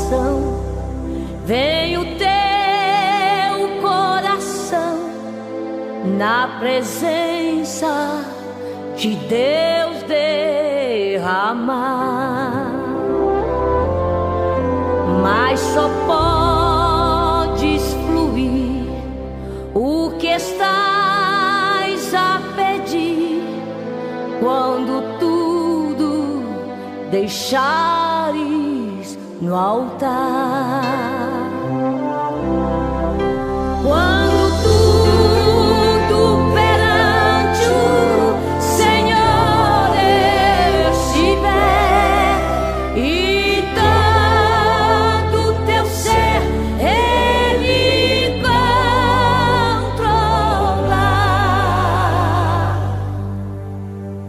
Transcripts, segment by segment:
oração, vem o teu coração na presença de Deus derramar. Mas só podes fluir o que estás a pedir quando tudo deixares no altar. Quando tudo perante o Senhor estiver e todo teu ser Ele controlar,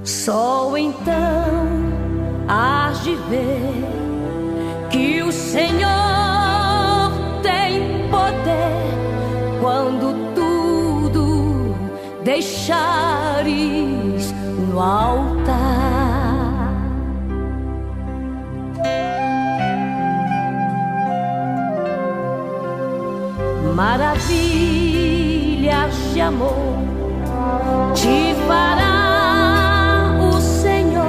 só então hás de ver que o Senhor tem poder quando tudo deixares no altar. Maravilhas de amor te fará o Senhor,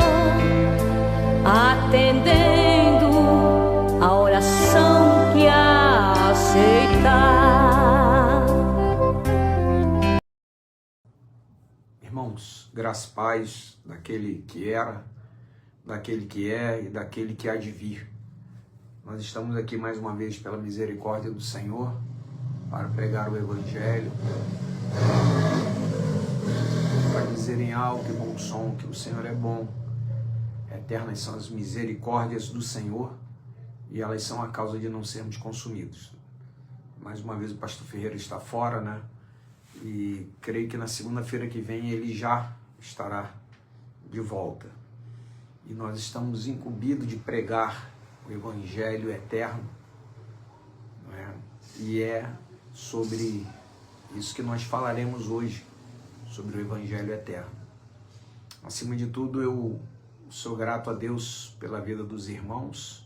atendendo a oração que aceitar. Irmãos, graça e paz daquele que era, daquele que é e daquele que há de vir. Nós estamos aqui mais uma vez pela misericórdia do Senhor para pregar o Evangelho, para dizer em alto e bom som que o Senhor é bom. Eternas são as misericórdias do Senhor e elas são a causa de não sermos consumidos. Mais uma vez o pastor Ferreira está fora, né? E creio que na segunda-feira que vem ele já estará de volta. E nós estamos incumbidos de pregar o Evangelho eterno, né? E é sobre isso que nós falaremos hoje, sobre o Evangelho eterno. Acima de tudo, eu sou grato a Deus pela vida dos irmãos,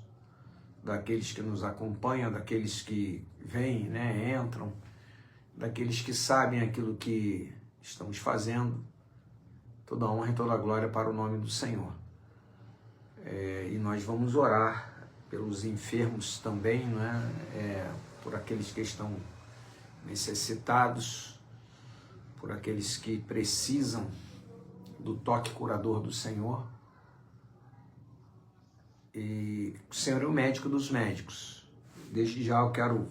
daqueles que nos acompanham, daqueles que vêm, né, entram, daqueles que sabem aquilo que estamos fazendo. Toda honra e toda glória para o nome do Senhor. E nós vamos orar pelos enfermos também, né, por aqueles que estão necessitados, por aqueles que precisam do toque curador do Senhor. E o Senhor é o médico dos médicos. Desde já eu quero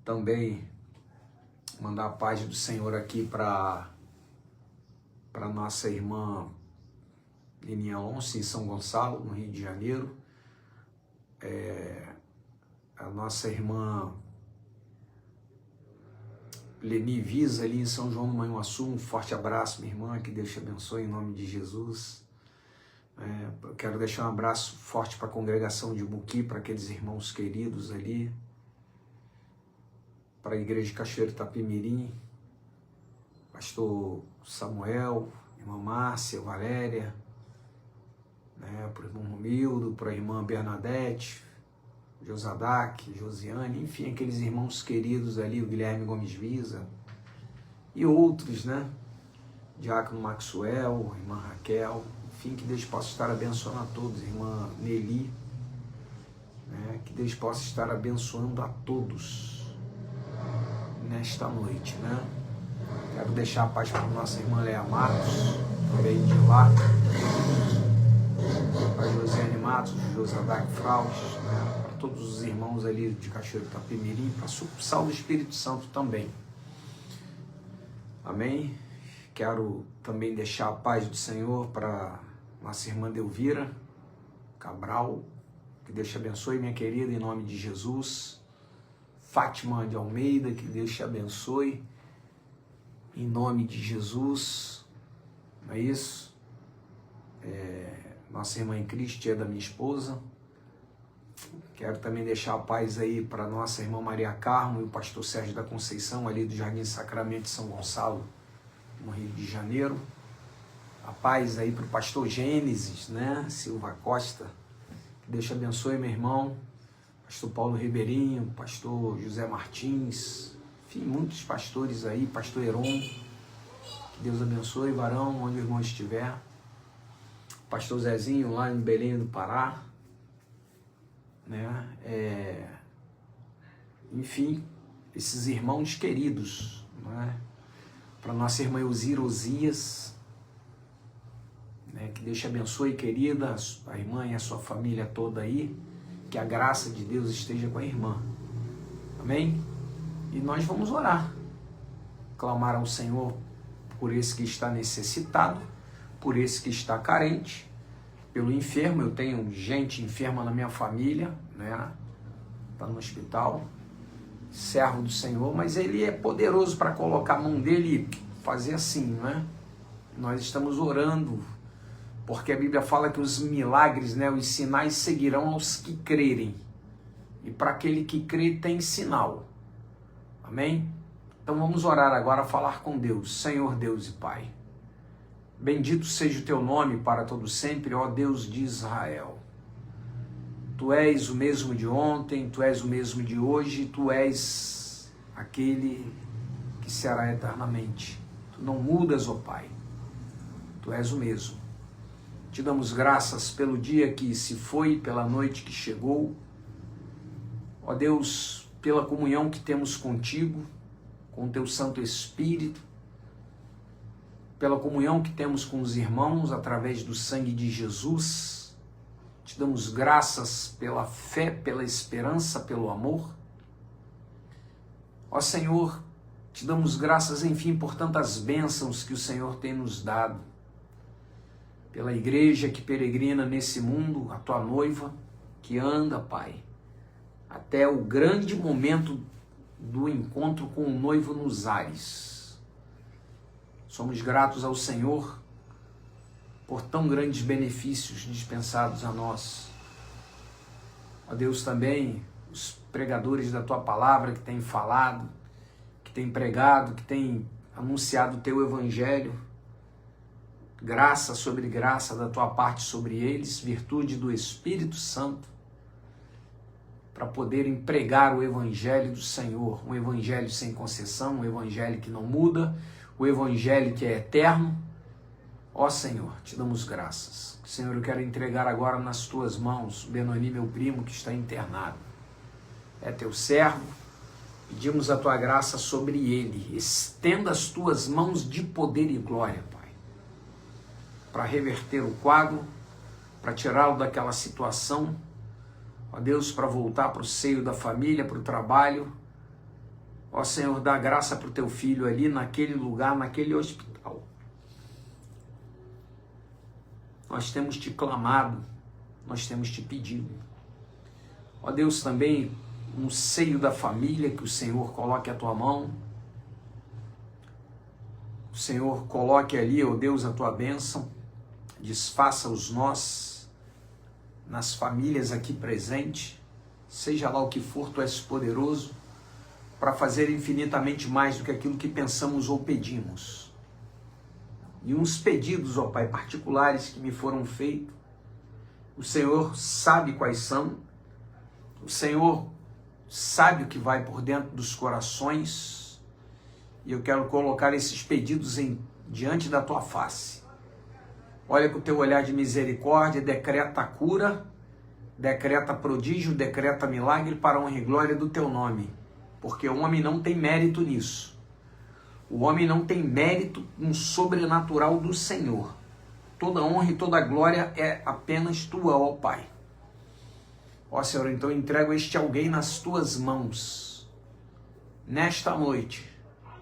também mandar a paz do Senhor aqui para nossa irmã Leninha Alonso, em São Gonçalo, no Rio de Janeiro. A nossa irmã Leni Visa, ali em São João do Manhuaçu. Um forte abraço, minha irmã, que Deus te abençoe em nome de Jesus. Eu quero deixar um abraço forte para a congregação de Muqui, para aqueles irmãos queridos ali, para a igreja de Cachoeiro Itapemirim, pastor Samuel, irmã Márcia, Valéria, né, para o irmão Romildo, para a irmã Bernadette, Josadac, Josiane, enfim, aqueles irmãos queridos ali, o Guilherme Gomes Visa e outros, né? Diácono Maxwell, irmã Raquel, enfim, que Deus possa estar abençoando a todos, irmã Nelly, né? Que Deus possa estar abençoando a todos nesta noite, né? Quero deixar a paz para a nossa irmã Leia Matos, também de lá, para Josiane Matos, Josadac Fraus, né? Para todos os irmãos ali de Cachoeiro Itapemirim, para a sucursal do Espírito Santo também. Amém? Quero também deixar a paz do Senhor para nossa irmã Delvira Cabral, que Deus te abençoe, minha querida, em nome de Jesus. Fátima de Almeida, que Deus te abençoe, em nome de Jesus. Não é isso? Nossa irmã em Cristo, tia da minha esposa. Quero também deixar a paz aí para nossa irmã Maria Carmo e o pastor Sérgio da Conceição, ali do Jardim Sacramento de São Gonçalo, no Rio de Janeiro. A paz aí para o pastor Gênesis, né? Silva Costa. Que Deus te abençoe, meu irmão. pastor Paulo Ribeirinho, pastor José Martins, enfim, muitos pastores aí, pastor Heron, que Deus abençoe, varão, onde o irmão estiver, pastor Zezinho lá em Belém do Pará, né? Enfim, esses irmãos queridos, né? Para nossa irmã Elzira Osias, né? Que Deus te abençoe, querida, a irmã e a sua família toda aí, que a graça de Deus esteja com a irmã, amém? E nós vamos orar, clamar ao Senhor por esse que está necessitado, por esse que está carente, pelo enfermo. Eu tenho gente enferma na minha família, né? Está no hospital, servo do Senhor, mas Ele é poderoso para colocar a mão dele e fazer assim, né? Nós estamos orando, porque a Bíblia fala que os milagres, né, os sinais seguirão aos que crerem, e para aquele que crê tem sinal, amém? Então vamos orar agora, falar com Deus. Senhor Deus e Pai, bendito seja o teu nome para todo sempre, ó Deus de Israel. Tu és o mesmo de ontem, tu és o mesmo de hoje, tu és aquele que será eternamente. Tu não mudas, ó Pai, tu és o mesmo. Te damos graças pelo dia que se foi, pela noite que chegou, ó Deus, pela comunhão que temos contigo, com o teu Santo Espírito, pela comunhão que temos com os irmãos através do sangue de Jesus. Te damos graças pela fé, pela esperança, pelo amor. Ó Senhor, te damos graças, enfim, por tantas bênçãos que o Senhor tem nos dado, pela igreja que peregrina nesse mundo, a tua noiva que anda, Pai, até o grande momento do encontro com o noivo nos ares. Somos gratos ao Senhor por tão grandes benefícios dispensados a nós. Ó Deus, também os pregadores da tua palavra que têm falado, que têm pregado, que têm anunciado o teu evangelho, graça sobre graça da tua parte sobre eles, virtude do Espírito Santo, para poderem pregar o evangelho do Senhor, um evangelho sem concessão, um evangelho que não muda, o evangelho que é eterno. Ó Senhor, te damos graças. Senhor, eu quero entregar agora nas tuas mãos o Benoni, meu primo, que está internado. É teu servo, pedimos a tua graça sobre ele. Estenda as tuas mãos de poder e glória, Pai, para reverter o quadro, para tirá-lo daquela situação. Ó Deus, para voltar para o seio da família, para o trabalho. Ó Senhor, dá graça para o teu filho ali, naquele lugar, naquele hospital. Nós temos te clamado, nós temos te pedido. Ó Deus, também no seio da família, que o Senhor coloque a tua mão. O Senhor coloque ali, ó Deus, a tua bênção. Desfaça os nós nas famílias aqui presentes. Seja lá o que for, tu és poderoso para fazer infinitamente mais do que aquilo que pensamos ou pedimos. E uns pedidos, ó Pai, particulares que me foram feitos, o Senhor sabe quais são, o Senhor sabe o que vai por dentro dos corações, e eu quero colocar esses pedidos diante da tua face. Olha com o teu olhar de misericórdia, decreta a cura, decreta prodígio, decreta milagre para a honra e glória do teu nome, porque o homem não tem mérito nisso. O homem não tem mérito no sobrenatural do Senhor. Toda honra e toda glória é apenas tua, ó Pai. Ó Senhor, então eu entrego este alguém nas tuas mãos, nesta noite,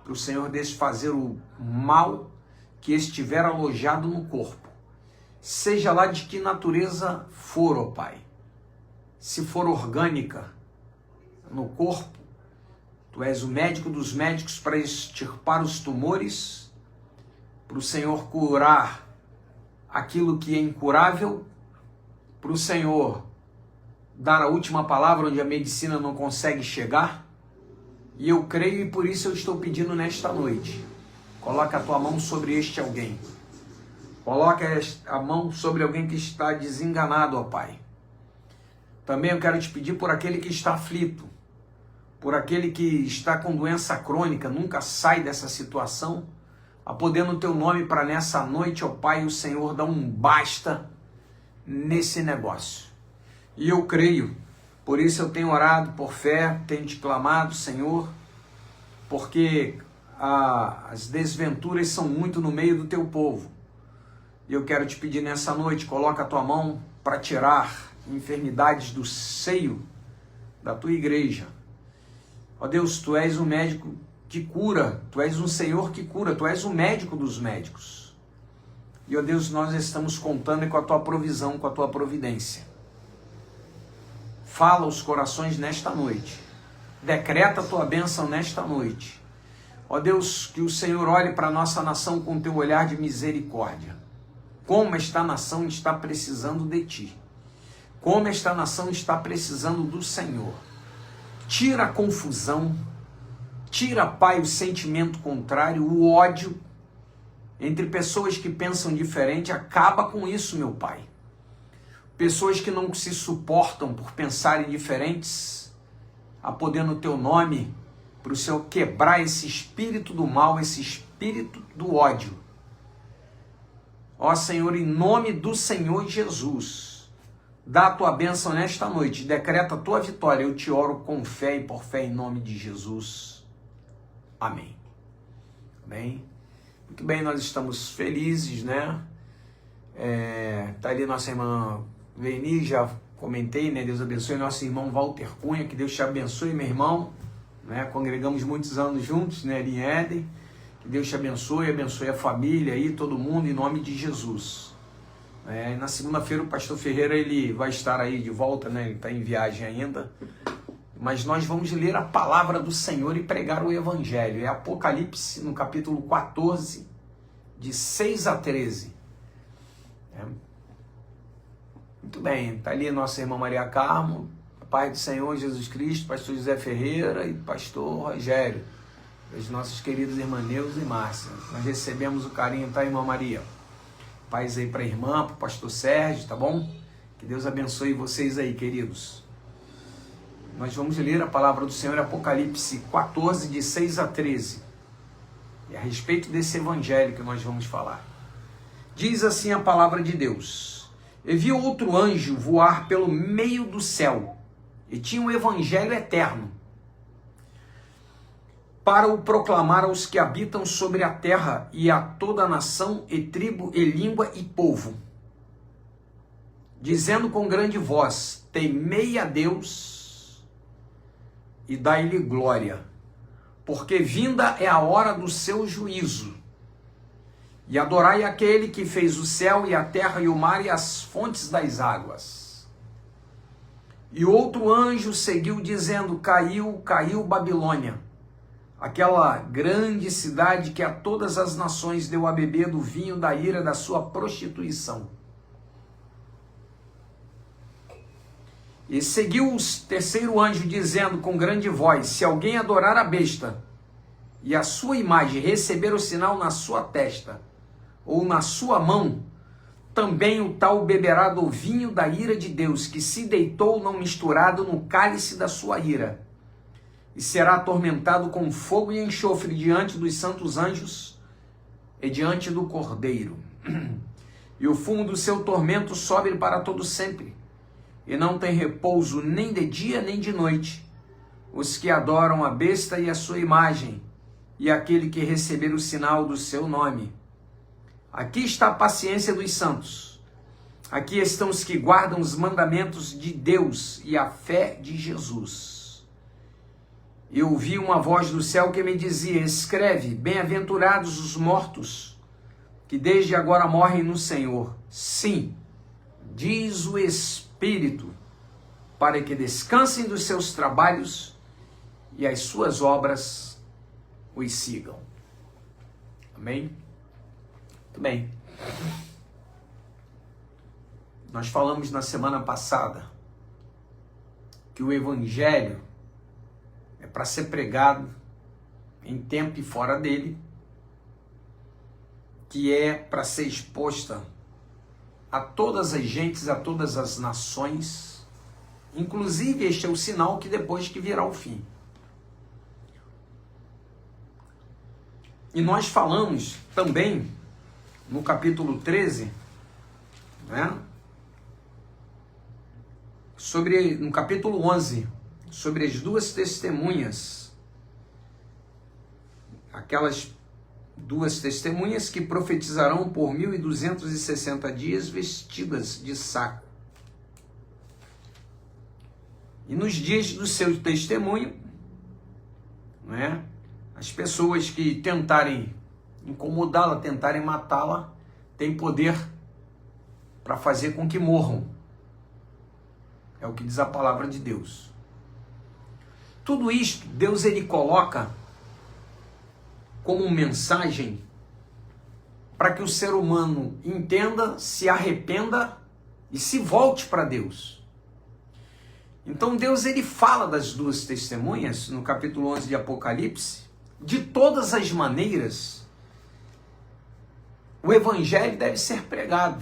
para o Senhor desfazer o mal que estiver alojado no corpo, seja lá de que natureza for, ó Pai. Se for orgânica no corpo, tu és o médico dos médicos para extirpar os tumores, para o Senhor curar aquilo que é incurável, para o Senhor dar a última palavra onde a medicina não consegue chegar. E eu creio e por isso eu estou pedindo nesta noite, coloca a tua mão sobre este alguém. Coloca a mão sobre alguém que está desenganado, ó Pai. Também eu quero te pedir por aquele que está aflito, por aquele que está com doença crônica, nunca sai dessa situação, a poder no teu nome para nessa noite, ó Pai, o Senhor dá um basta nesse negócio. E eu creio, por isso eu tenho orado por fé, tenho te clamado, Senhor, porque as desventuras são muito no meio do teu povo. E eu quero te pedir nessa noite, coloca a tua mão para tirar enfermidades do seio da tua igreja. Ó Deus, tu és um médico que cura, tu és um Senhor que cura, tu és o médico dos médicos. E ó Deus, nós estamos contando com a tua provisão, com a tua providência. Fala aos corações nesta noite, decreta a tua bênção nesta noite. Ó Deus, que o Senhor olhe para a nossa nação com teu olhar de misericórdia. Como esta nação está precisando de ti. Como esta nação está precisando do Senhor. Tira a confusão, tira, Pai, o sentimento contrário, o ódio entre pessoas que pensam diferente. Acaba com isso, meu Pai. Pessoas que não se suportam por pensarem diferentes, a poder no teu nome, para o Senhor quebrar esse espírito do mal, esse espírito do ódio. Ó Senhor, em nome do Senhor Jesus, dá a tua bênção nesta noite, decreta a tua vitória. Eu te oro com fé e por fé em nome de Jesus. Amém. Amém. Muito bem, nós estamos felizes, né? Tá ali nossa irmã Veni, já comentei, né? Deus abençoe nosso irmão Walter Cunha, que Deus te abençoe, meu irmão. Né? Congregamos muitos anos juntos, né? Ali em Éden. Que Deus te abençoe, abençoe a família aí, todo mundo, em nome de Jesus. Na segunda-feira o pastor Ferreira ele vai estar aí de volta, né? Ele está em viagem ainda. Mas nós vamos ler a palavra do Senhor e pregar o Evangelho. É Apocalipse, no capítulo 14, de 6 a 13. Muito bem, está ali nossa irmã Maria Carmo, Pai do Senhor Jesus Cristo, pastor José Ferreira e pastor Rogério, as nossas queridas irmãs Neuza e Márcia. Nós recebemos o carinho, tá, irmã Maria? Paz aí para a irmã, para o pastor Sérgio, tá bom? Que Deus abençoe vocês aí, queridos. Nós vamos ler a palavra do Senhor, Apocalipse 14, de 6 a 13. É a respeito desse evangelho que nós vamos falar. Diz assim a palavra de Deus: E vi outro anjo voar pelo meio do céu, e tinha um evangelho eterno, para o proclamar aos que habitam sobre a terra, e a toda nação, e tribo, e língua, e povo, dizendo com grande voz: Temei a Deus, e dai-lhe glória, porque vinda é a hora do seu juízo. E adorai aquele que fez o céu e a terra e o mar e as fontes das águas. E outro anjo seguiu dizendo: Caiu, caiu Babilônia, aquela grande cidade que a todas as nações deu a beber do vinho da ira da sua prostituição. E seguiu o terceiro anjo dizendo com grande voz: Se alguém adorar a besta e a sua imagem, receber o sinal na sua testa ou na sua mão, também o tal beberá do vinho da ira de Deus, que se deitou não misturado no cálice da sua ira, e será atormentado com fogo e enxofre diante dos santos anjos e diante do Cordeiro. E o fumo do seu tormento sobe para todo sempre, e não tem repouso nem de dia nem de noite, os que adoram a besta e a sua imagem, e aquele que receber o sinal do seu nome. Aqui está a paciência dos santos. Aqui estão os que guardam os mandamentos de Deus e a fé de Jesus. Eu ouvi uma voz do céu que me dizia: Escreve, bem-aventurados os mortos, que desde agora morrem no Senhor. Sim, diz o Espírito, para que descansem dos seus trabalhos e as suas obras os sigam. Amém? Muito bem. Nós falamos na semana passada que o Evangelho é para ser pregado em tempo e fora dele, que é para ser exposta a todas as gentes, a todas as nações, Inclusive, este é o sinal que depois que virá o fim. E nós falamos também, no capítulo 13, né, no capítulo 11, sobre as duas testemunhas, aquelas duas testemunhas que profetizarão por 1260 dias vestidas de saco. E nos dias do seu testemunho, né, as pessoas que tentarem incomodá-la, tentarem matá-la, têm poder para fazer com que morram. É o que diz a palavra de Deus. Tudo isto, Deus ele coloca como mensagem para que o ser humano entenda, se arrependa e se volte para Deus. Então Deus ele fala das duas testemunhas, no capítulo 11 de Apocalipse, de todas as maneiras, o evangelho deve ser pregado,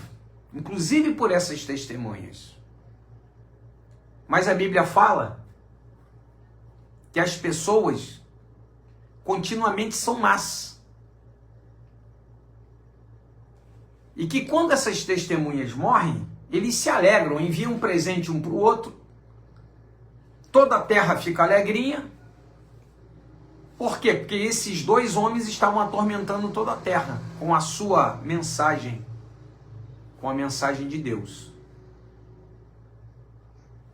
inclusive por essas testemunhas. Mas a Bíblia fala que as pessoas continuamente são más. E que quando essas testemunhas morrem, eles se alegram, enviam um presente um para o outro, toda a terra fica alegrinha. Por quê? Porque esses dois homens estavam atormentando toda a terra com a sua mensagem, com a mensagem de Deus.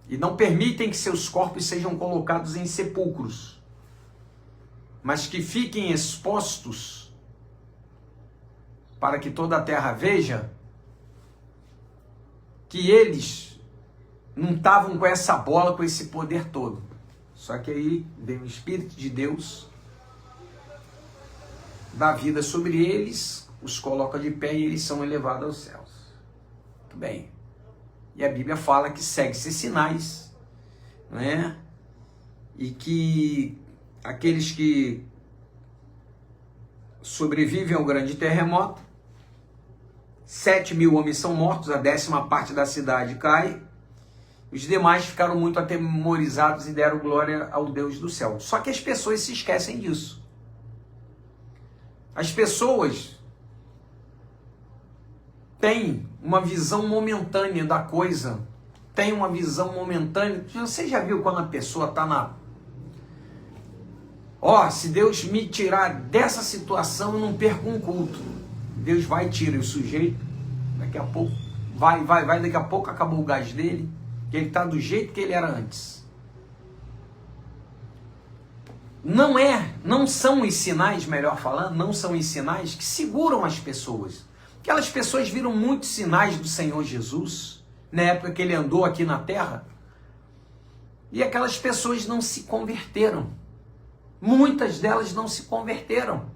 E não permitem que seus corpos sejam colocados em sepulcros, mas que fiquem expostos para que toda a terra veja que eles não estavam com essa bola, com esse poder todo. Só que aí vem o Espírito de Deus, dá vida sobre eles, os coloca de pé e eles são elevados aos céus. Muito bem. E a Bíblia fala que segue-se sinais, né? E que aqueles que sobrevivem ao grande terremoto, 7.000 homens são mortos, a 10ª parte da cidade cai, os demais ficaram muito atemorizados e deram glória ao Deus do céu. Só que as pessoas se esquecem disso. As pessoas têm uma visão momentânea da coisa, têm uma visão momentânea. Você já viu quando a pessoa está na... se Deus me tirar dessa situação, eu não perco um culto. Deus vai e tira o sujeito, daqui a pouco, vai, daqui a pouco acabou o gás dele, que ele está do jeito que ele era antes. Não são os sinais, melhor falando, não são os sinais que seguram as pessoas. Aquelas pessoas viram muitos sinais do Senhor Jesus, na época que ele andou aqui na terra, e aquelas pessoas não se converteram. Muitas delas não se converteram.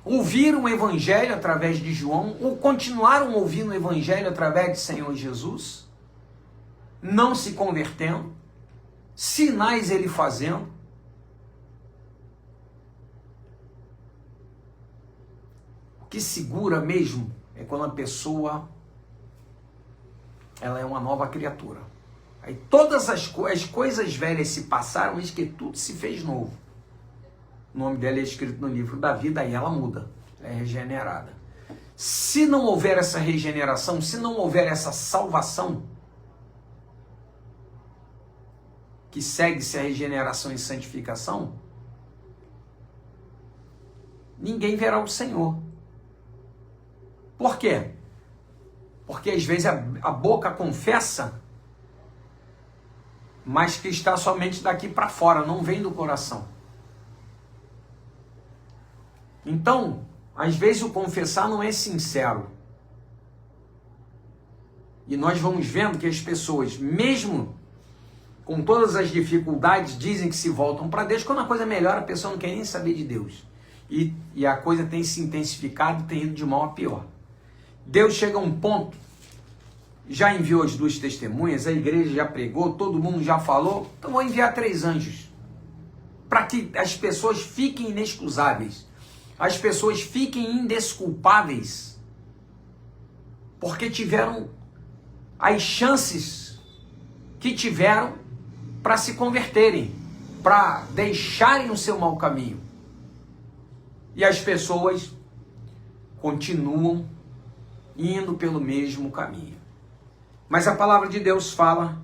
Ouviram o Evangelho através de João, ou continuaram ouvindo o Evangelho através de Senhor Jesus, não se convertendo, sinais ele fazendo. O que segura mesmo é quando a pessoa ela é uma nova criatura. Aí todas as coisas velhas se passaram, eis que tudo se fez novo. O nome dela é escrito no livro da vida, aí ela muda, é regenerada. Se não houver essa regeneração, se não houver essa salvação, que segue-se a regeneração e santificação, ninguém verá o Senhor. Por quê? Porque às vezes a boca confessa, mas que está somente daqui para fora, não vem do coração. Então, às vezes o confessar não é sincero. E nós vamos vendo que as pessoas, mesmo com todas as dificuldades, dizem que se voltam para Deus. Quando a coisa melhora, a pessoa não quer nem saber de Deus. E a coisa tem se intensificado, tem ido de mal a pior. Deus chega a um ponto, já enviou as duas testemunhas, a igreja já pregou, todo mundo já falou, então vou enviar 3 anjos, para que as pessoas fiquem inexcusáveis, as pessoas fiquem indesculpáveis, porque tiveram as chances que tiveram para se converterem, para deixarem o seu mau caminho. E as pessoas continuam indo pelo mesmo caminho. Mas a palavra de Deus fala,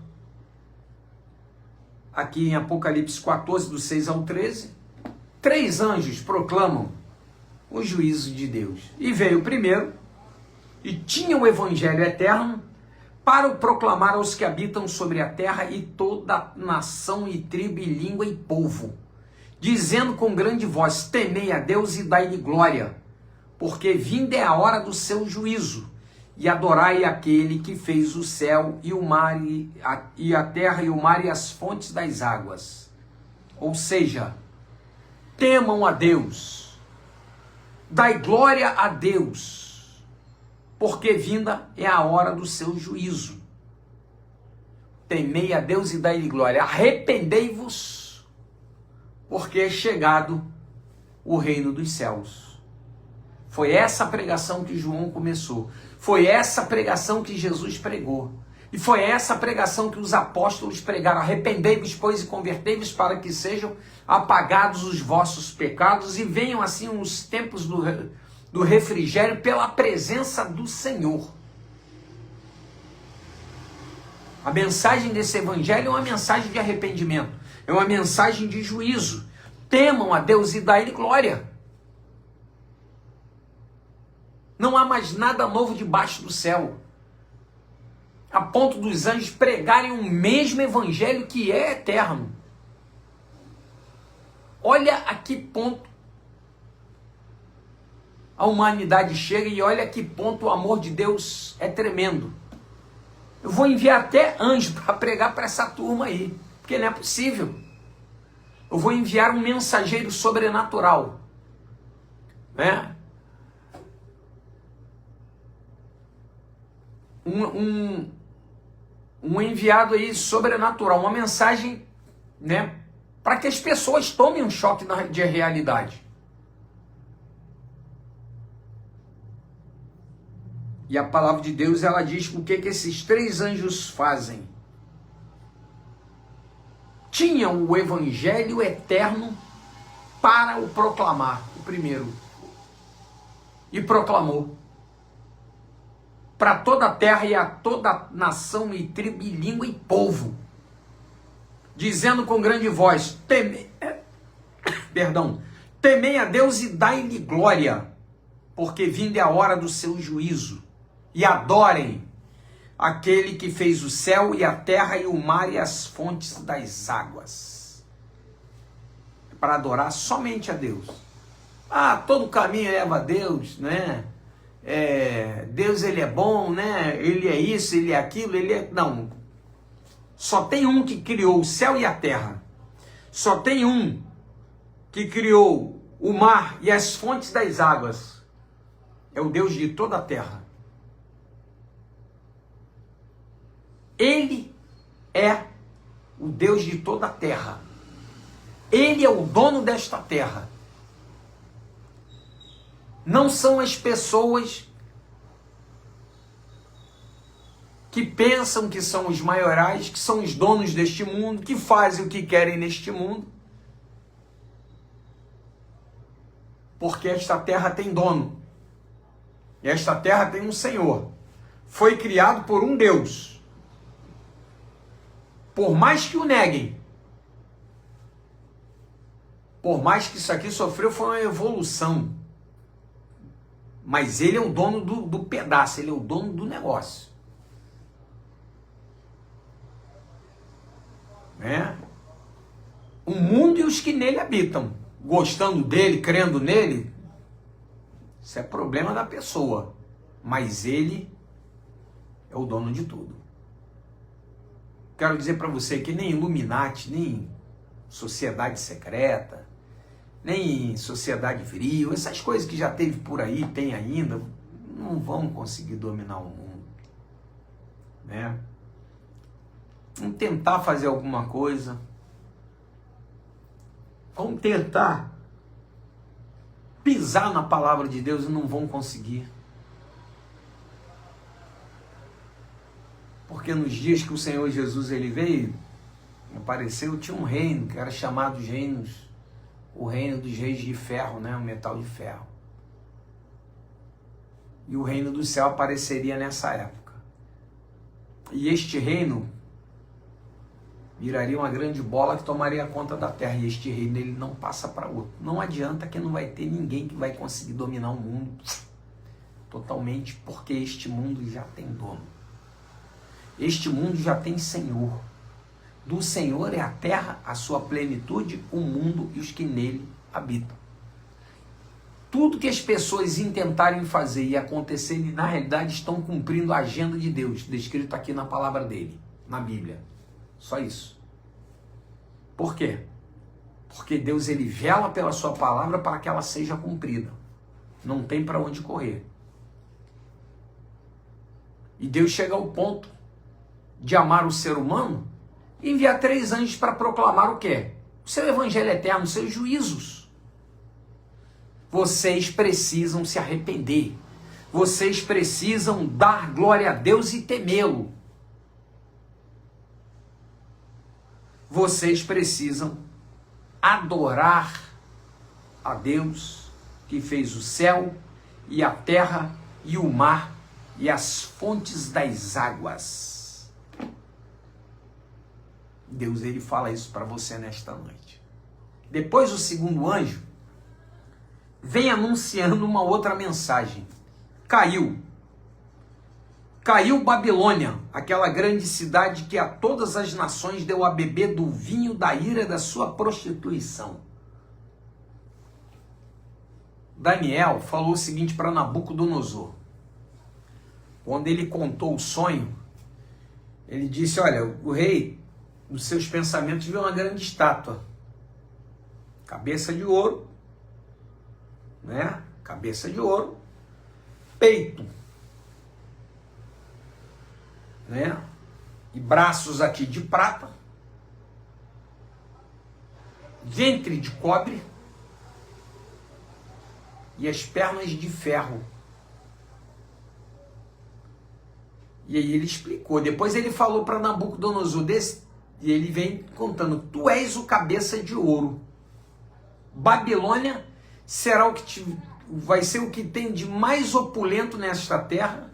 aqui em Apocalipse 14, do 6 ao 13, 3 anjos proclamam o juízo de Deus. E veio o primeiro, e tinha o evangelho eterno, para o proclamar aos que habitam sobre a terra e toda nação e tribo e língua e povo, dizendo com grande voz: temei a Deus e dai-lhe glória, porque vinda é a hora do seu juízo, e adorai aquele que fez o céu e o mar e a terra e o mar e as fontes das águas. Ou seja, temam a Deus, dai glória a Deus, porque vinda é a hora do seu juízo. Temei a Deus e dai-lhe glória. Arrependei-vos, porque é chegado o reino dos céus. Foi essa pregação que João começou. Foi essa pregação que Jesus pregou. E foi essa pregação que os apóstolos pregaram. Arrependei-vos, pois, e convertei-vos para que sejam apagados os vossos pecados e venham assim os tempos do refrigério pela presença do Senhor. A mensagem desse evangelho é uma mensagem de arrependimento, é uma mensagem de juízo. Temam a Deus e dai-lhe glória. Não há mais nada novo debaixo do céu, a ponto dos anjos pregarem o mesmo evangelho que é eterno. Olha a que ponto a humanidade chega e olha a que ponto o amor de Deus é tremendo. Eu vou enviar até anjo para pregar para essa turma aí, porque não é possível. Eu vou enviar um mensageiro sobrenatural, né? Um enviado aí sobrenatural, uma mensagem, né, para que as pessoas tomem um choque de realidade. E a palavra de Deus, ela diz o que esses 3 anjos fazem. Tinham o evangelho eterno para o proclamar, o primeiro. E proclamou para toda a terra e a toda nação e tribo e língua e povo, dizendo com grande voz: temei a Deus e dai-lhe glória, porque vinda é a hora do seu juízo, e adorem aquele que fez o céu e a terra e o mar e as fontes das águas. É para adorar somente a Deus. Todo caminho leva a Deus, né? Deus, ele é bom, né? Ele é isso, ele é aquilo, ele é... Não. Só tem um que criou o céu e a terra. Só tem um que criou o mar e as fontes das águas. É o Deus de toda a terra. Ele é o Deus de toda a terra. Ele é o dono desta terra. Não são as pessoas que pensam que são os maiorais, que são os donos deste mundo, que fazem o que querem neste mundo. Porque esta terra tem dono. E esta terra tem um Senhor. Foi criado por um Deus. Por mais que o neguem, por mais que isso aqui sofreu, foi uma evolução. Mas ele é o dono do pedaço, ele é o dono do negócio. Né? O mundo e os que nele habitam, gostando dele, crendo nele, isso é problema da pessoa. Mas ele é o dono de tudo. Quero dizer para você que nem Illuminati, nem sociedade secreta, nem sociedade viril, essas coisas que já teve por aí, tem ainda, não vão conseguir dominar o mundo, né? Vamos tentar fazer alguma coisa, vamos tentar pisar na palavra de Deus e não vão conseguir. Porque nos dias que o Senhor Jesus ele veio, apareceu, tinha um reino que era chamado os reinos, o reino dos reis de ferro, né? O metal de ferro. E o reino do céu apareceria nessa época. E este reino viraria uma grande bola que tomaria conta da terra. E este reino ele não passa para outro. Não adianta que não vai ter ninguém que vai conseguir dominar o mundo totalmente, porque este mundo já tem dono. Este mundo já tem Senhor. Do Senhor é a terra, a sua plenitude, o mundo e os que nele habitam. Tudo que as pessoas intentarem fazer e acontecer, na realidade estão cumprindo a agenda de Deus, descrito aqui na palavra dele, na Bíblia. Só isso. Por quê? Porque Deus ele vela pela sua palavra para que ela seja cumprida. Não tem para onde correr. E Deus chega ao ponto de amar o ser humano e enviar 3 anjos para proclamar o quê? O seu evangelho eterno, os seus juízos. Vocês precisam se arrepender. Vocês precisam dar glória a Deus e temê-lo. Vocês precisam adorar a Deus que fez o céu e a terra e o mar e as fontes das águas. Deus ele fala isso para você nesta noite. Depois o segundo anjo vem anunciando uma outra mensagem. Caiu Babilônia, aquela grande cidade que a todas as nações deu a beber do vinho da ira da sua prostituição. Daniel falou o seguinte para Nabucodonosor. Quando ele contou o sonho, ele disse, olha, o rei, nos seus pensamentos, viu uma grande estátua. Cabeça de ouro, né? Cabeça de ouro, peito, né? E braços aqui de prata, ventre de cobre e as pernas de ferro. E aí ele explicou. Depois ele falou para Nabucodonosor e ele vem contando: tu és o cabeça de ouro. Babilônia será vai ser o que tem de mais opulento nesta terra,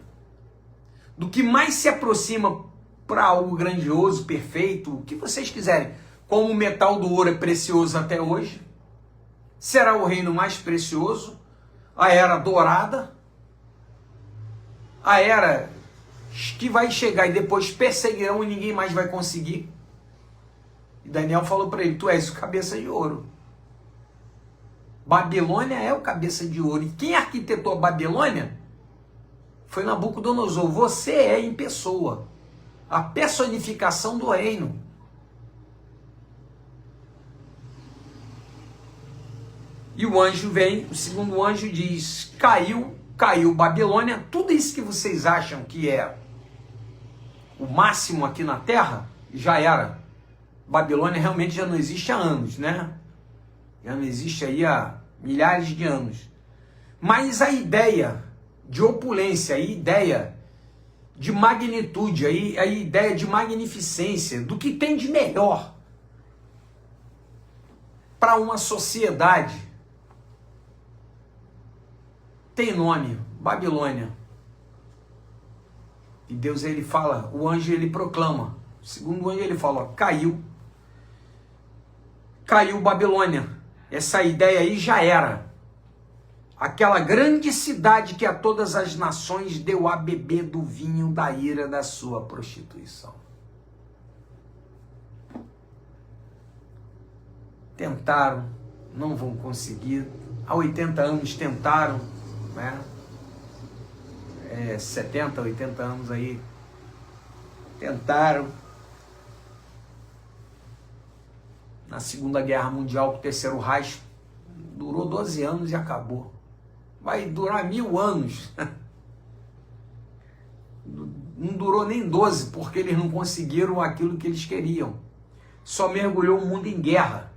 do que mais se aproxima para algo grandioso, perfeito, o que vocês quiserem. Como o metal do ouro é precioso até hoje, será o reino mais precioso, a era dourada, a era que vai chegar e depois perseguirão e ninguém mais vai conseguir. E Daniel falou para ele: tu és o cabeça de ouro. Babilônia é o cabeça de ouro. E quem arquitetou a Babilônia foi Nabucodonosor. Você é em pessoa a personificação do reino. E o anjo vem, o segundo anjo diz: caiu Babilônia. Tudo isso que vocês acham que é o máximo aqui na terra, já era. Babilônia realmente já não existe há anos, né? Já não existe aí há milhares de anos. Mas a ideia de opulência, a ideia de magnitude, a ideia de magnificência, do que tem de melhor para uma sociedade, tem nome: Babilônia. E Deus ele fala, o anjo ele proclama, o segundo anjo ele fala: caiu Babilônia. Essa ideia aí já era. Aquela grande cidade que a todas as nações deu a beber do vinho da ira da sua prostituição. Tentaram, não vão conseguir. Há 80 anos tentaram, né? 70, 80 anos aí tentaram. Na Segunda Guerra Mundial, o Terceiro Reich durou 12 anos e acabou. Vai durar 1000 anos. Não durou nem 12, porque eles não conseguiram aquilo que eles queriam. Só mergulhou o mundo em guerra.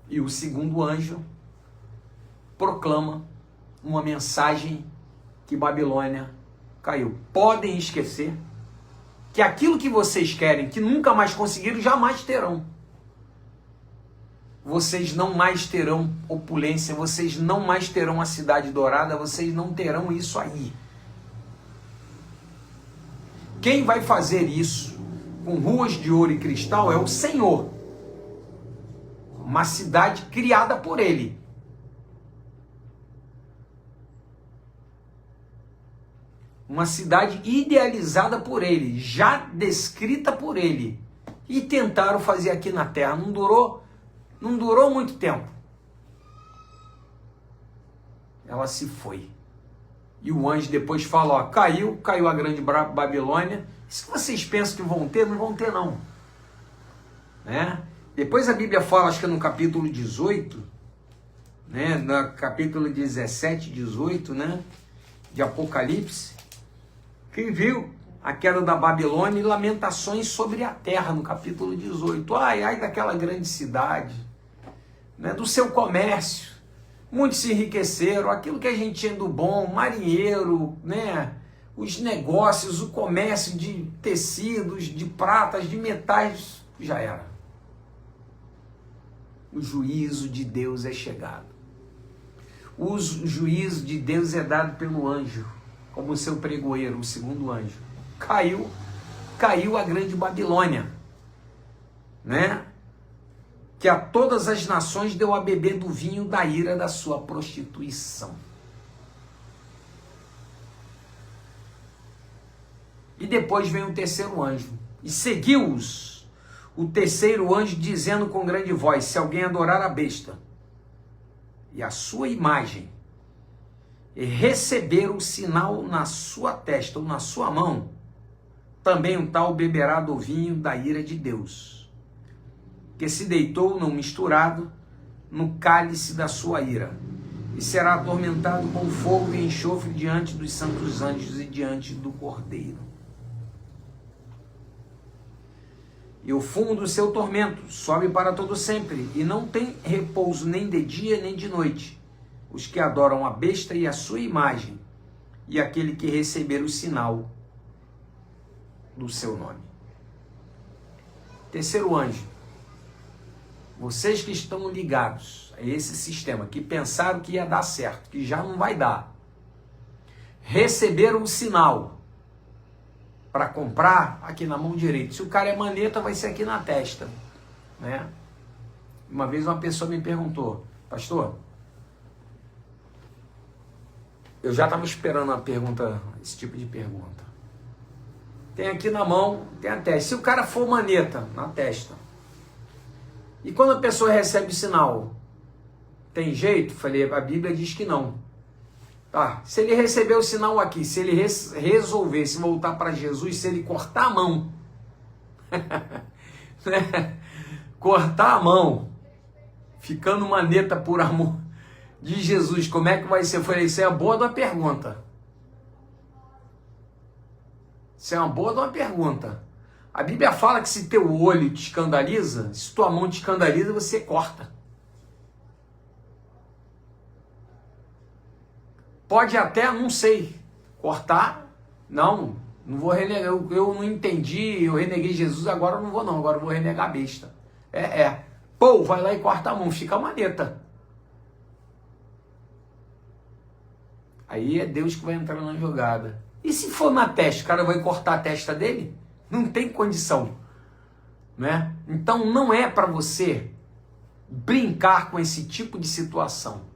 E o segundo anjo proclama uma mensagem que Babilônia caiu. Podem esquecer que aquilo que vocês querem, que nunca mais conseguiram, jamais terão. Vocês não mais terão opulência, vocês não mais terão a cidade dourada, vocês não terão isso aí. Quem vai fazer isso com ruas de ouro e cristal é o Senhor. Uma cidade criada por Ele. Uma cidade idealizada por Ele, já descrita por Ele. E tentaram fazer aqui na terra. Não durou muito tempo. Ela se foi. E o anjo depois fala, ó, caiu a grande Babilônia. Isso que vocês pensam que vão ter, não vão ter não. Né? Depois a Bíblia fala, acho que é no capítulo 18, né? No capítulo 17, 18, né? De Apocalipse, que viu a queda da Babilônia e lamentações sobre a terra, no capítulo 18. Ai daquela grande cidade, né? Do seu comércio. Muitos se enriqueceram, aquilo que a gente tinha do bom, marinheiro, né? Os negócios, o comércio de tecidos, de pratas, de metais, já era. O juízo de Deus é chegado. O juízo de Deus é dado pelo anjo, como seu pregoeiro, o segundo anjo. Caiu a grande Babilônia, né? Que a todas as nações deu a beber do vinho da ira da sua prostituição. E depois vem o terceiro anjo, e seguiu-os o terceiro anjo, dizendo com grande voz: se alguém adorar a besta e a sua imagem, e receber o sinal na sua testa ou na sua mão, também um tal beberá do vinho da ira de Deus, que se deitou não misturado no cálice da sua ira, e será atormentado com fogo e enxofre diante dos santos anjos e diante do Cordeiro. E o fumo do seu tormento sobe para todo sempre, e não tem repouso nem de dia nem de noite, os que adoram a besta e a sua imagem, e aquele que receber o sinal do seu nome. Terceiro anjo, vocês que estão ligados a esse sistema, que pensaram que ia dar certo, que já não vai dar, receberam o sinal para comprar aqui na mão direita. Se o cara é maneta, vai ser aqui na testa, né? Uma vez uma pessoa me perguntou: pastor, eu já estava esperando uma pergunta, esse tipo de pergunta. Tem aqui na mão, tem a testa. Se o cara for maneta, na testa, e quando a pessoa recebe o sinal, tem jeito? Falei, a Bíblia diz que não. Tá, se ele receber o sinal aqui, se ele resolver se voltar para Jesus, se ele cortar a mão, cortar a mão, ficando maneta por amor de Jesus, como é que vai ser? Eu falei, isso é uma boa de uma pergunta. Isso é uma boa de uma pergunta. A Bíblia fala que se teu olho te escandaliza, se tua mão te escandaliza, você corta. Pode até, não sei, cortar, não vou renegar, eu não entendi, eu reneguei Jesus, agora eu não vou não, agora eu vou renegar a besta. Pô, vai lá e corta a mão, fica a maneta. Aí é Deus que vai entrar na jogada. E se for na testa, o cara vai cortar a testa dele? Não tem condição, né? Então não é para você brincar com esse tipo de situação.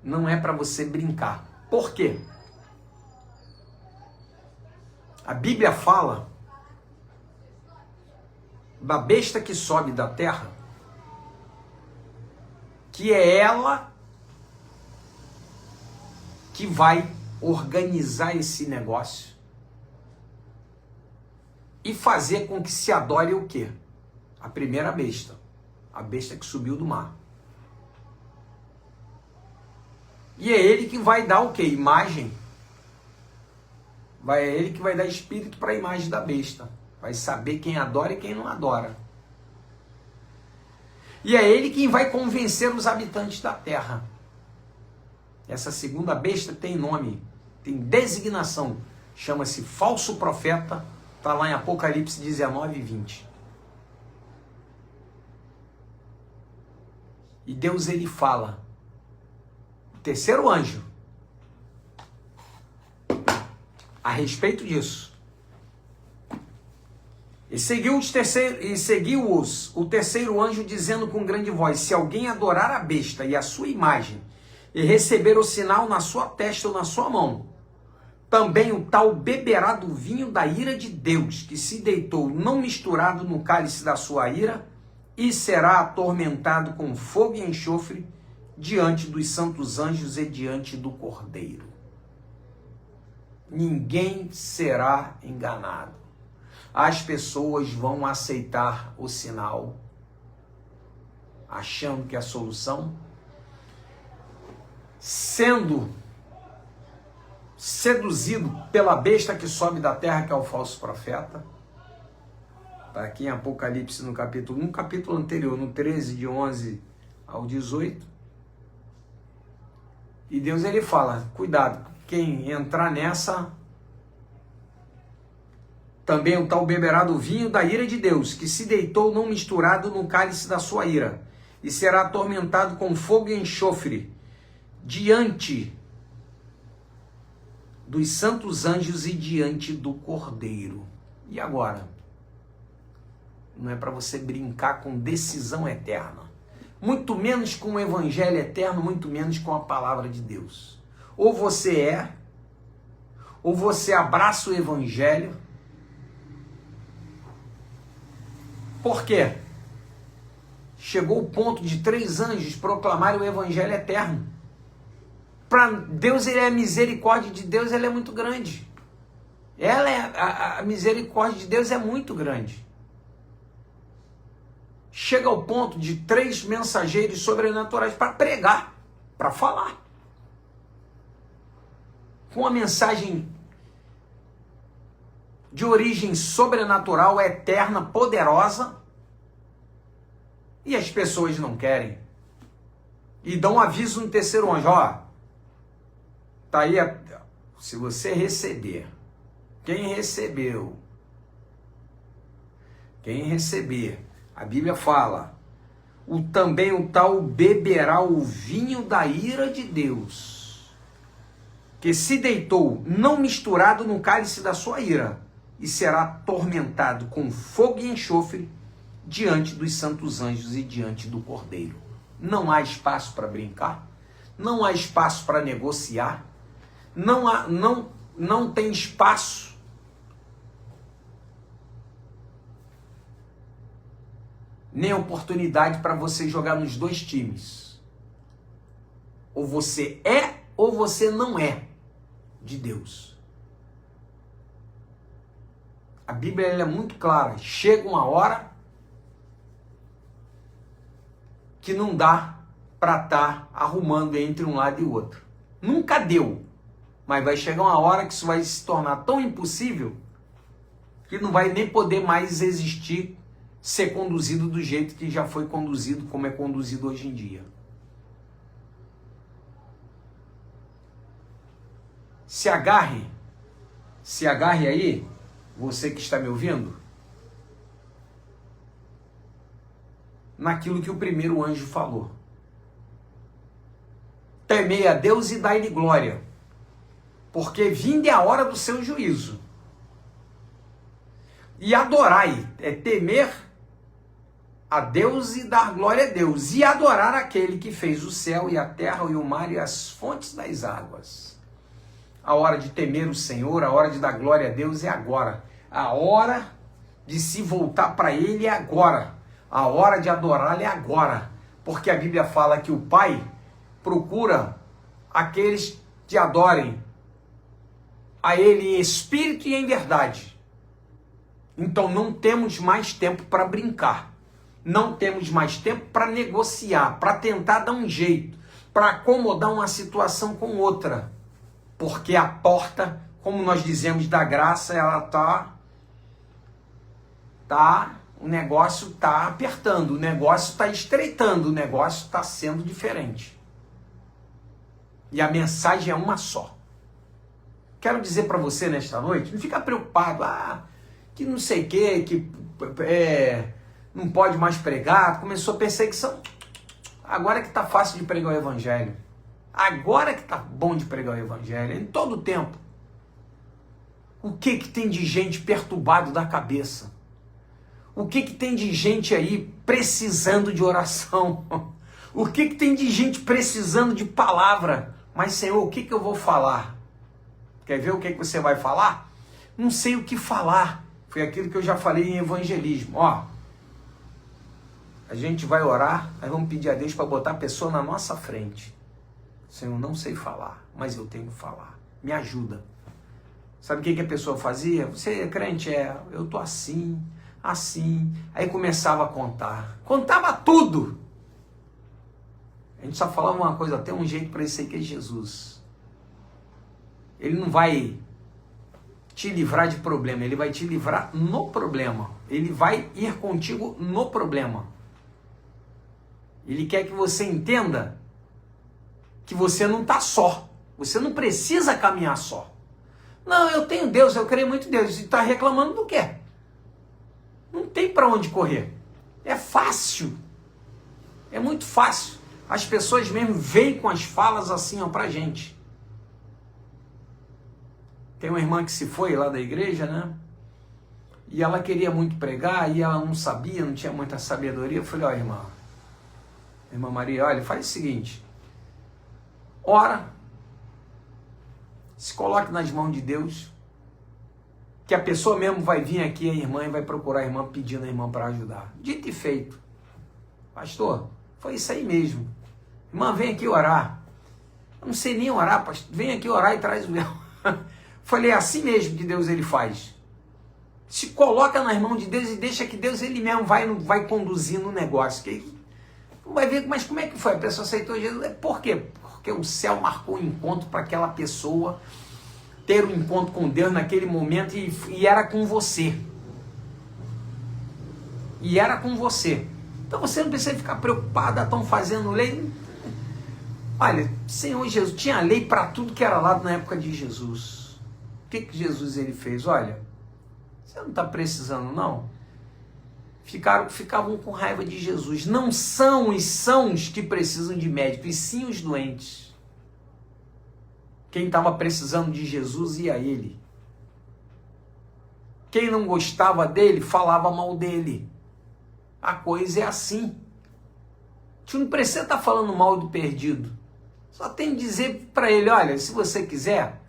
Não é para você brincar. Por quê? A Bíblia fala da besta que sobe da terra, que é ela que vai organizar esse negócio e fazer com que se adore o quê? A primeira besta. A besta que subiu do mar. E é ele que vai dar o quê? Imagem. É ele que vai dar espírito para a imagem da besta. Vai saber quem adora e quem não adora. E é ele quem vai convencer os habitantes da terra Essa segunda besta tem nome, tem designação, chama-se falso profeta, está lá em Apocalipse 19 e 20. E Deus, ele fala, o terceiro anjo, a respeito disso. E seguiu-os o terceiro anjo, dizendo com grande voz: se alguém adorar a besta e a sua imagem, e receber o sinal na sua testa ou na sua mão, também o tal beberá do vinho da ira de Deus, que se deitou não misturado no cálice da sua ira, e será atormentado com fogo e enxofre diante dos santos anjos e diante do Cordeiro. Ninguém será enganado. As pessoas vão aceitar o sinal, achando que é a solução, sendo seduzido pela besta que sobe da terra, que é o falso profeta. Está aqui em Apocalipse, no capítulo anterior, no 13, de 11 ao 18. E Deus, ele fala, cuidado, quem entrar nessa, também o tal beberá do vinho da ira de Deus, que se deitou não misturado no cálice da sua ira, e será atormentado com fogo e enxofre, diante dos santos anjos e diante do Cordeiro. E agora? Não é para você brincar com decisão eterna, muito menos com o evangelho eterno, muito menos com a palavra de Deus. Ou você abraça o evangelho. Por quê? Chegou o ponto de 3 anjos proclamarem o evangelho eterno. Para Deus, a misericórdia de Deus, ela é muito grande. A misericórdia de Deus é muito grande. Chega ao ponto de 3 mensageiros sobrenaturais para pregar, para falar. Com uma mensagem de origem sobrenatural, eterna, poderosa, e as pessoas não querem. E dão um aviso no terceiro anjo, ó, tá aí, se você receber, quem receber, a Bíblia fala, também o tal beberá o vinho da ira de Deus, que se deitou não misturado no cálice da sua ira, e será atormentado com fogo e enxofre diante dos santos anjos e diante do Cordeiro. Não há espaço para brincar, não há espaço para negociar, não tem espaço nem oportunidade para você jogar nos 2 times. Ou você é ou você não é de Deus. A Bíblia, ela é muito clara. Chega uma hora que não dá para estar arrumando entre um lado e o outro. Nunca deu. Mas vai chegar uma hora que isso vai se tornar tão impossível que não vai nem poder mais existir, ser conduzido do jeito que já foi conduzido, como é conduzido hoje em dia. Se agarre aí, você que está me ouvindo, naquilo que o primeiro anjo falou. Temei a Deus e dai-lhe glória, porque vinda é a hora do seu juízo. E adorai, é temer a Deus e dar glória a Deus, e adorar aquele que fez o céu e a terra e o mar e as fontes das águas. A hora de temer o Senhor, a hora de dar glória a Deus é agora. A hora de se voltar para Ele é agora. A hora de adorá-lo é agora. Porque a Bíblia fala que o Pai procura aqueles que adorem a Ele em espírito e em verdade. Então não temos mais tempo para brincar. Não temos mais tempo para negociar, para tentar dar um jeito, para acomodar uma situação com outra. Porque a porta, como nós dizemos, da graça, ela o negócio está apertando, o negócio está estreitando, o negócio está sendo diferente. E a mensagem é uma só. Quero dizer para você nesta noite, não fica preocupado, que não sei o que não pode mais pregar, começou a perseguição. Agora que tá fácil de pregar o evangelho. Agora que tá bom de pregar o evangelho, em todo o tempo. O que tem de gente perturbado da cabeça? O que tem de gente aí precisando de oração? O que tem de gente precisando de palavra? Mas, Senhor, o que eu vou falar? Quer ver o que você vai falar? Não sei o que falar. Foi aquilo que eu já falei em evangelismo. A gente vai orar, nós vamos pedir a Deus para botar a pessoa na nossa frente. Senhor, não sei falar, mas eu tenho que falar. Me ajuda. Sabe o que a pessoa fazia? Você é crente? Eu tô assim. Aí começava a contar. Contava tudo. A gente só falava uma coisa, tem um jeito para isso aí que é Jesus. Ele não vai te livrar de problema, ele vai te livrar no problema. Ele vai ir contigo no problema. Ele quer que você entenda que você não está só. Você não precisa caminhar só. Não, eu tenho Deus, eu creio muito em Deus. E está reclamando do quê? Não tem para onde correr. É fácil. É muito fácil. As pessoas mesmo vêm com as falas assim, pra gente. Tem uma irmã que se foi lá da igreja, né? E ela queria muito pregar, e ela não sabia, não tinha muita sabedoria. Eu falei, irmã Maria, olha, faz o seguinte. Ora, se coloque nas mãos de Deus, que a pessoa mesmo vai vir aqui, a irmã, e vai procurar a irmã, pedindo a irmã para ajudar. Dito e feito. Pastor, foi isso aí mesmo. Irmã, vem aqui orar. Eu não sei nem orar, pastor. Vem aqui orar e traz o meu. Falei, é assim mesmo que Deus ele faz. Se coloca nas mãos de Deus e deixa que Deus ele mesmo vai conduzindo o negócio. Que vai ver, mas como é que foi? A pessoa aceitou Jesus. Por quê? Porque o céu marcou um encontro para aquela pessoa ter um encontro com Deus naquele momento e era com você. E era com você. Então você não precisa ficar preocupado, estão fazendo lei. Olha, Senhor Jesus, tinha lei para tudo que era lá na época de Jesus. O que Jesus ele fez? Olha, você não está precisando não? Ficavam com raiva de Jesus. Não são os sãos que precisam de médico, e sim os doentes. Quem estava precisando de Jesus ia a ele. Quem não gostava dele, falava mal dele. A coisa é assim. Tu não precisa estar falando mal do perdido. Só tem que dizer para ele, olha, se você quiser,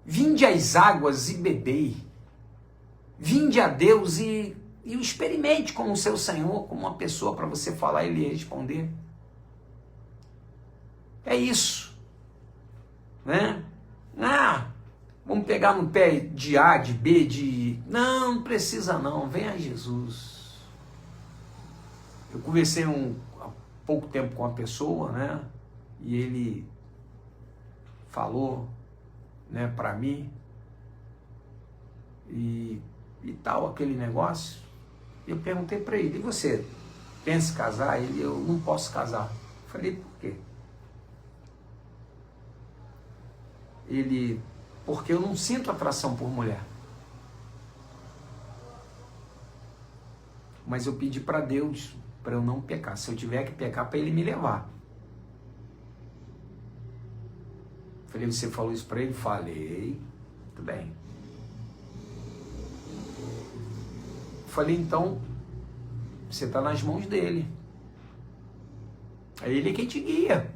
vinde às águas e bebei. Vinde a Deus e o experimente como seu Senhor, como uma pessoa para você falar e ele responder. É isso. Né? Vamos pegar no pé de A, de B, de... Não precisa não, vem a Jesus. Eu conversei há pouco tempo com uma pessoa, né? E ele falou, né, para mim, e tal, aquele negócio. Eu perguntei para ele, e você pensa em casar? Ele, eu não posso casar. Eu falei, por quê? Ele, porque eu não sinto atração por mulher. Mas eu pedi para Deus, para eu não pecar. Se eu tiver que pecar, para ele me levar. Falei, você falou isso para ele? Falei, tudo bem. Falei, então, você está nas mãos dele. É ele quem te guia.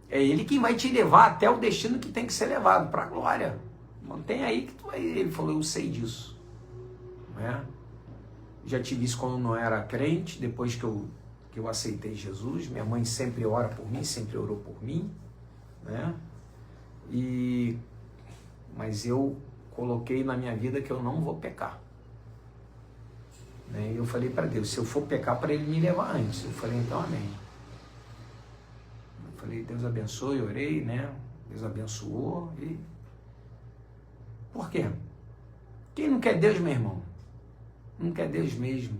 É ele quem vai te levar até o destino que tem que ser levado, para a glória. Mantém aí que tu vai. Ele falou, eu sei disso. Não é? Já tive isso quando eu não era crente, depois que eu aceitei Jesus. Minha mãe sempre ora por mim, sempre orou por mim. Né? Mas eu coloquei na minha vida que eu não vou pecar. Né? E eu falei para Deus, se eu for pecar, para ele me levar antes. Eu falei, então amém. Eu falei, Deus abençoe, orei, né? Deus abençoou. E... Por quê? Quem não quer Deus, meu irmão? Não quer Deus mesmo.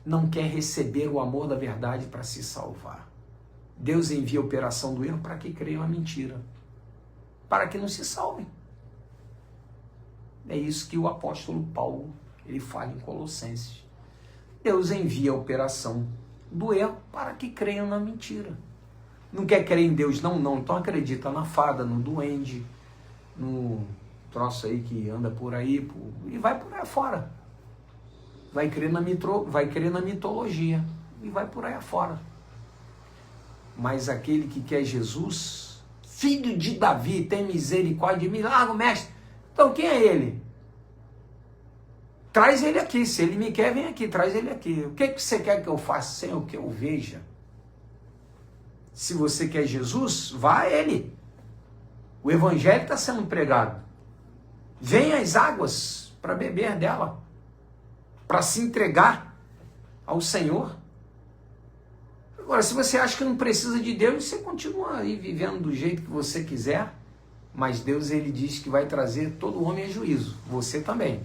Não quer receber o amor da verdade para se salvar. Deus envia a operação do erro para que creiam na mentira, para que não se salvem. É isso que o apóstolo Paulo ele fala em Colossenses. Deus envia a operação do erro para que creiam na mentira. Não quer crer em Deus? Não. Então acredita na fada, no duende, no troço aí que anda por aí, e vai por aí afora. Vai crer na mitologia e vai por aí afora. Mas aquele que quer Jesus, filho de Davi, tem misericórdia de mim, larga o mestre. Então quem é ele? Traz ele aqui, se ele me quer, vem aqui, traz ele aqui. O que você quer que eu faça sem o que eu veja? Se você quer Jesus, vá a ele. O evangelho está sendo pregado. Venha as águas para beber dela, para se entregar ao Senhor. Agora, se você acha que não precisa de Deus, você continua aí vivendo do jeito que você quiser, mas Deus ele diz que vai trazer todo homem a juízo, você também.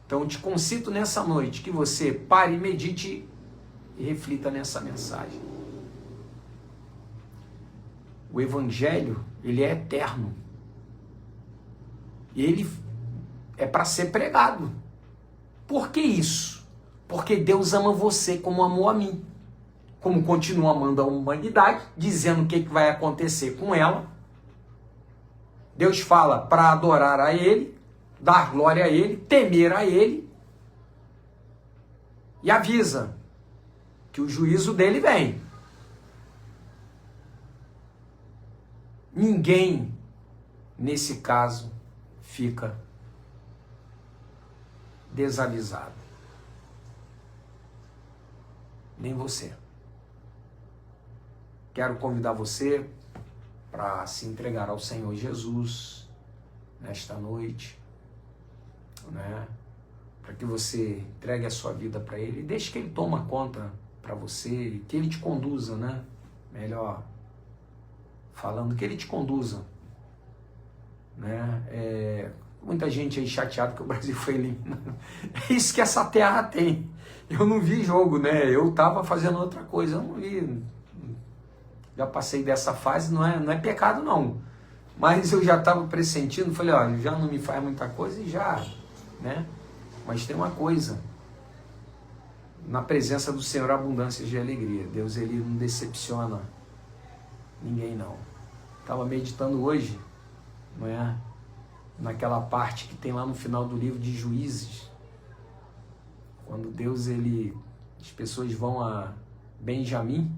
Então eu te concito nessa noite que você pare, medite e reflita nessa mensagem. O Evangelho, ele é eterno. E ele é para ser pregado. Por que isso? Porque Deus ama você como amou a mim. Como continua amando a humanidade, dizendo o que vai acontecer com ela. Deus fala para adorar a Ele, dar glória a Ele, temer a Ele. E avisa que o juízo dele vem. Ninguém, nesse caso, fica desavisado. Nem você. Quero convidar você para se entregar ao Senhor Jesus nesta noite, né? Para que você entregue a sua vida para Ele, deixe que Ele toma conta para você, que Ele te conduza, né? Melhor falando, que Ele te conduza, né? Muita gente aí chateada que o Brasil foi eliminado. É isso que essa terra tem. Eu não vi jogo, né? Eu estava fazendo outra coisa, eu não vi. Já passei dessa fase, não é pecado não. Mas eu já estava pressentindo, falei, olha, já não me faz muita coisa e já, né? Mas tem uma coisa, na presença do Senhor, abundância de alegria. Deus, Ele não decepciona ninguém não. Estava meditando hoje, não é? Naquela parte que tem lá no final do livro de Juízes, quando Deus, as pessoas vão a Benjamim,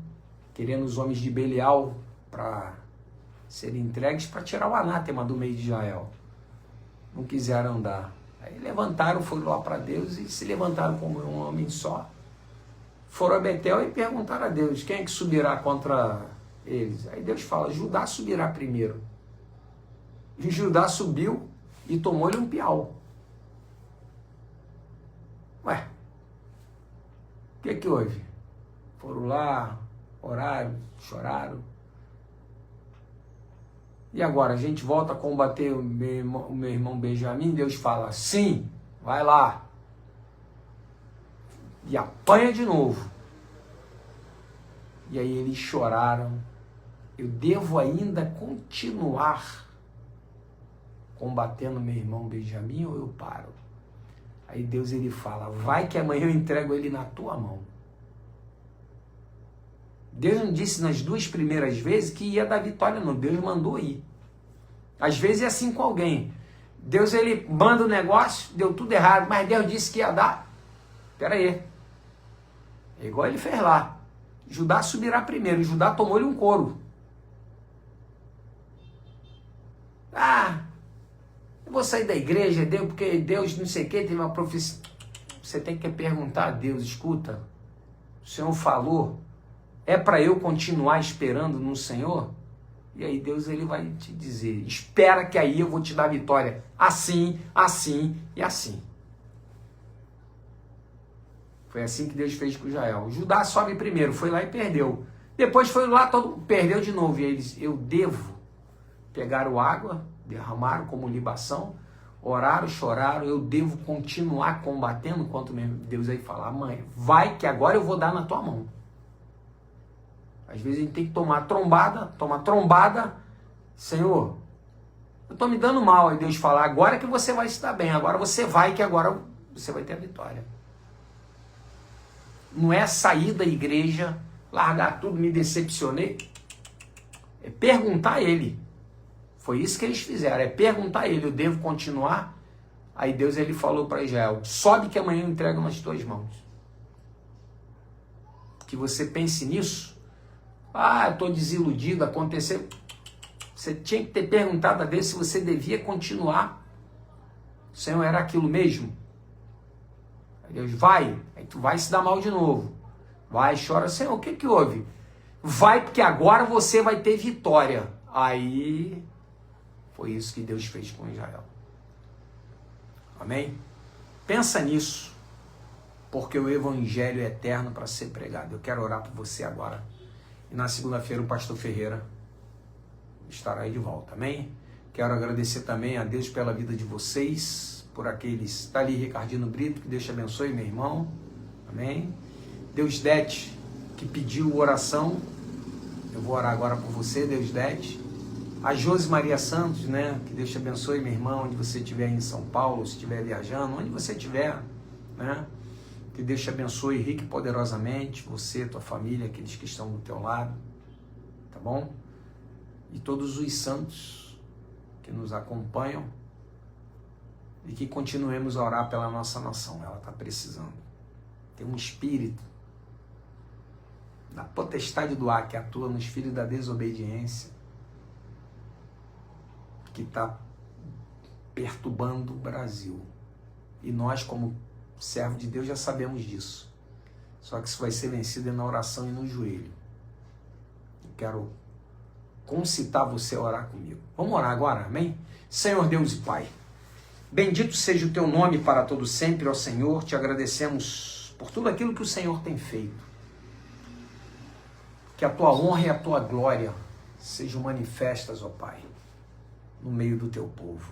querendo os homens de Belial para serem entregues para tirar o anátema do meio de Israel. Não quiseram andar. Aí levantaram, foram lá para Deus e se levantaram como um homem só. Foram a Betel e perguntaram a Deus, quem é que subirá contra eles? Aí Deus fala, Judá subirá primeiro. E Judá subiu e tomou-lhe um piau. Ué, o que houve? Foram lá, oraram, choraram. E agora, a gente volta a combater o meu irmão Benjamim? Deus fala, sim, vai lá. E apanha de novo. E aí eles choraram. Eu devo ainda continuar combatendo meu irmão Benjamim ou eu paro? Aí Deus ele fala, vai que amanhã eu entrego ele na tua mão. Deus não disse nas duas primeiras vezes que ia dar vitória, não. Deus mandou ir. Às vezes é assim com alguém. Deus ele manda o negócio, deu tudo errado, mas Deus disse que ia dar. Espera aí. É igual ele fez lá. Judá subirá primeiro. Judá tomou-lhe um couro. Eu vou sair da igreja, Deus, porque Deus não sei o que, tem uma profecia. Você tem que perguntar a Deus, escuta, o Senhor falou, é para eu continuar esperando no Senhor? E aí Deus ele vai te dizer, espera que aí eu vou te dar vitória, assim, assim e assim. Foi assim que Deus fez com Israel. Judá sobe primeiro, foi lá e perdeu. Depois foi lá, perdeu de novo. E eles, eu devo. Pegaram água, derramaram como libação, oraram, choraram, eu devo continuar combatendo, enquanto Deus aí fala, mãe, vai que agora eu vou dar na tua mão. Às vezes a gente tem que tomar trombada. Senhor, eu estou me dando mal. Aí Deus fala, agora que você vai se dar bem, agora você vai, que agora você vai ter a vitória. Não é sair da igreja, largar tudo, me decepcionei. É perguntar a ele. Foi isso que eles fizeram, é perguntar a ele, eu devo continuar? Aí Deus ele falou para Israel, sobe que amanhã eu entrego nas tuas mãos. Que você pense nisso. Eu estou desiludido, aconteceu. Você tinha que ter perguntado a Deus se você devia continuar. O Senhor era aquilo mesmo? Aí Deus, vai. Aí tu vai se dar mal de novo. Vai, chora. Senhor, o que houve? Vai, porque agora você vai ter vitória. Aí, foi isso que Deus fez com Israel. Amém? Pensa nisso, porque o evangelho é eterno para ser pregado. Eu quero orar por você agora. E na segunda-feira o pastor Ferreira estará aí de volta. Amém? Quero agradecer também a Deus pela vida de vocês, por aqueles... Está ali Ricardino Brito, que Deus te abençoe, meu irmão. Amém? Deusdete, que pediu oração. Eu vou orar agora por você, Deusdete. A Josi Maria Santos, né? Que Deus te abençoe, meu irmão, onde você estiver em São Paulo, se estiver viajando, onde você estiver, né? Que Deus te abençoe rico e poderosamente, você, tua família, aqueles que estão do teu lado, tá bom? E todos os santos que nos acompanham e que continuemos a orar pela nossa nação, ela está precisando. Tem um espírito da potestade do ar que atua nos filhos da desobediência, que está perturbando o Brasil. E nós, como servo de Deus, já sabemos disso. Só que isso vai ser vencido na oração e no joelho. Eu quero concitar você a orar comigo. Vamos orar agora, amém? Senhor Deus e Pai, bendito seja o teu nome para todo sempre, ó Senhor. Te agradecemos por tudo aquilo que o Senhor tem feito. Que a tua honra e a tua glória sejam manifestas, ó Pai, no meio do teu povo.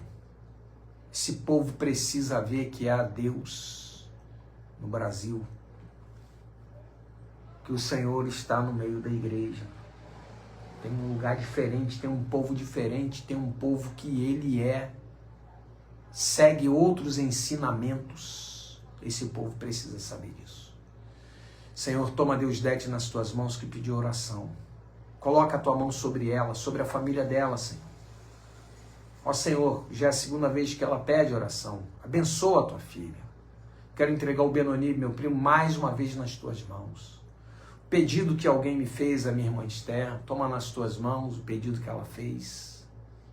Esse povo precisa ver que há Deus no Brasil, que o Senhor está no meio da igreja. Tem um lugar diferente, tem um povo diferente, tem um povo que ele segue outros ensinamentos. Esse povo precisa saber disso. Senhor, toma Deusdete nas tuas mãos que pediu oração. Coloca a tua mão sobre ela, sobre a família dela, Senhor. Ó Senhor, já é a segunda vez que ela pede oração. Abençoa a tua filha. Quero entregar o Benoni, meu primo, mais uma vez nas tuas mãos. O pedido que alguém me fez, a minha irmã Esther, toma nas tuas mãos o pedido que ela fez.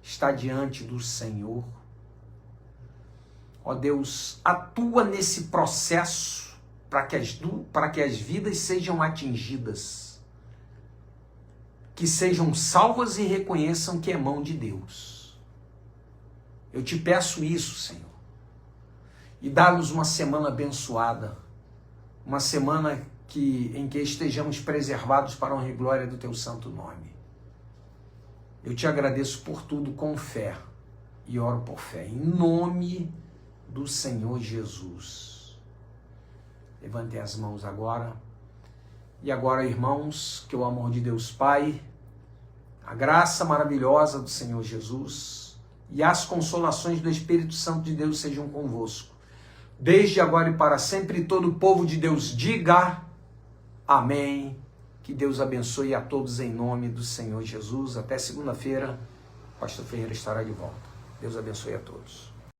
Está diante do Senhor. Ó Deus, atua nesse processo para que as vidas sejam atingidas. Que sejam salvas e reconheçam que é mão de Deus. Eu te peço isso, Senhor. E dá-nos uma semana abençoada. Uma semana em que estejamos preservados para a honra e glória do teu santo nome. Eu te agradeço por tudo com fé. E oro por fé. Em nome do Senhor Jesus. Levantem as mãos agora. E agora, irmãos, que o amor de Deus Pai, a graça maravilhosa do Senhor Jesus e as consolações do Espírito Santo de Deus sejam convosco. Desde agora e para sempre, todo o povo de Deus diga amém. Que Deus abençoe a todos em nome do Senhor Jesus. Até segunda-feira, o pastor Ferreira estará de volta. Deus abençoe a todos.